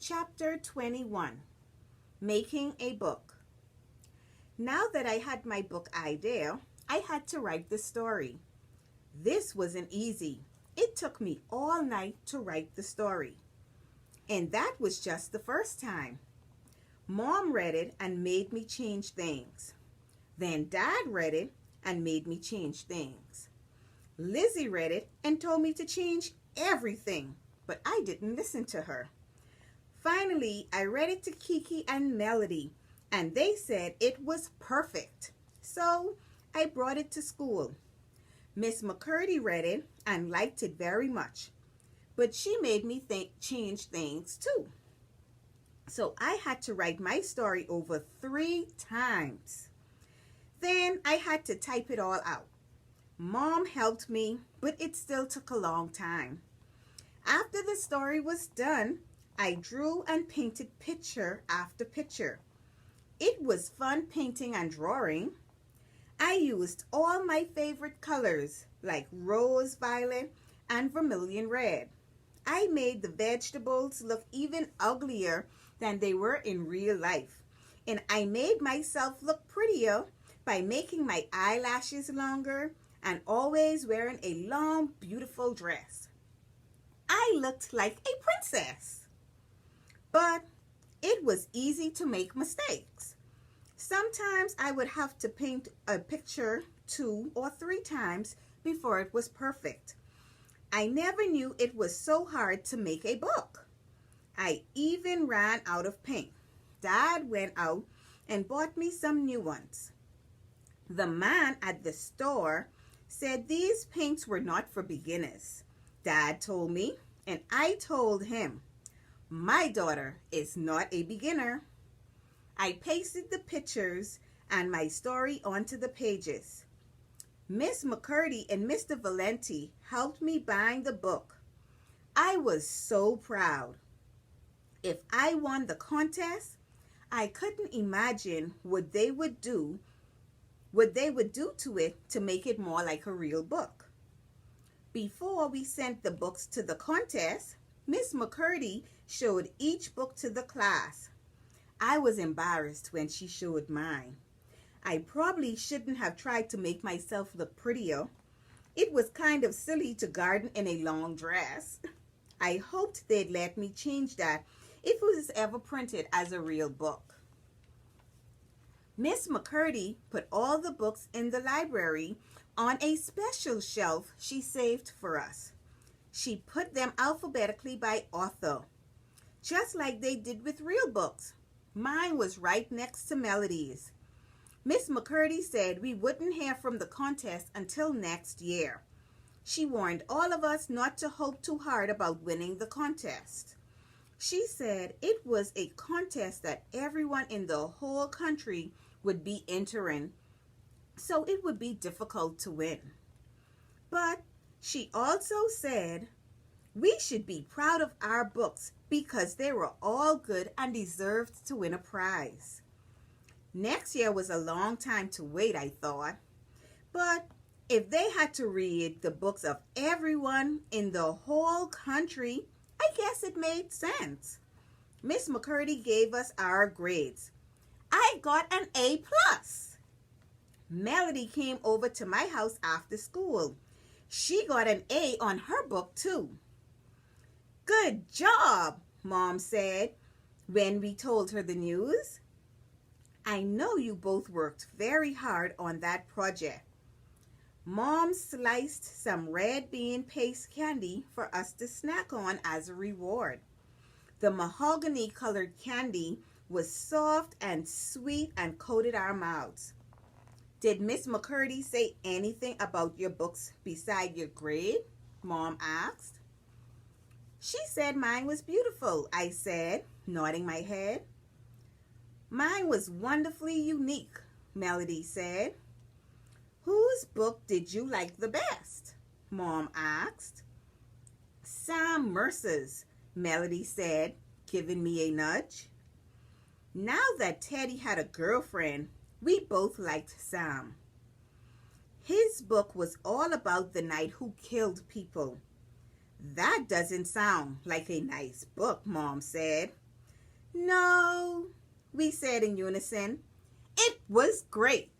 Chapter 21, Making a Book. Now that I had my book idea, I had to write the story. This wasn't easy. It took me all night to write the story. And that was just the first time. Mom read it and made me change things. Then Dad read it and made me change things. Lizzie read it and told me to change everything, but I didn't listen to her. Finally, I read it to Kiki and Melody, and they said it was perfect. So I brought it to school. Miss McCurdy read it and liked it very much, but she made me change things too. So I had to write my story over 3 times. Then I had to type it all out. Mom helped me, but it still took a long time. After the story was done, I drew and painted picture after picture. It was fun painting and drawing. I used all my favorite colors like rose violet and vermilion red. I made the vegetables look even uglier than they were in real life. And I made myself look prettier by making my eyelashes longer and always wearing a long, beautiful dress. I looked like a princess. But it was easy to make mistakes. Sometimes I would have to paint a picture 2 or 3 times before it was perfect. I never knew it was so hard to make a book. I even ran out of paint. Dad went out and bought me some new ones. The man at the store said these paints were not for beginners. Dad told me, and I told him, my daughter is not a beginner. I pasted the pictures and my story onto the pages. Miss McCurdy and Mr. Valenti helped me bind the book. I was so proud. If I won the contest, I couldn't imagine what they would do to it to make it more like a real book. Before we sent the books to the contest, Miss McCurdy showed each book to the class. I was embarrassed when she showed mine. I probably shouldn't have tried to make myself look prettier. It was kind of silly to garden in a long dress. I hoped they'd let me change that if it was ever printed as a real book. Miss McCurdy put all the books in the library on a special shelf she saved for us. She put them alphabetically by author, just like they did with real books. Mine was right next to Melody's. Miss McCurdy said we wouldn't hear from the contest until next year. She warned all of us not to hope too hard about winning the contest. She said it was a contest that everyone in the whole country would be entering, so it would be difficult to win. But she also said we should be proud of our books because they were all good and deserved to win a prize. Next year was a long time to wait, I thought. But if they had to read the books of everyone in the whole country, I guess it made sense. Miss McCurdy gave us our grades. I got an A+. Melody came over to my house after school. She got an A on her book too. Good job, Mom said when we told her the news. I know you both worked very hard on that project. Mom sliced some red bean paste candy for us to snack on as a reward. The mahogany colored candy was soft and sweet and coated our mouths. Did Miss McCurdy say anything about your books beside your grade? Mom asked. She said mine was beautiful, I said, nodding my head. Mine was wonderfully unique, Melody said. Whose book did you like the best? Mom asked. Sam Mercer's, Melody said, giving me a nudge. Now that Teddy had a girlfriend, we both liked Sam. His book was all about the knight who killed people. That doesn't sound like a nice book, Mom said. No, we said in unison. It was great.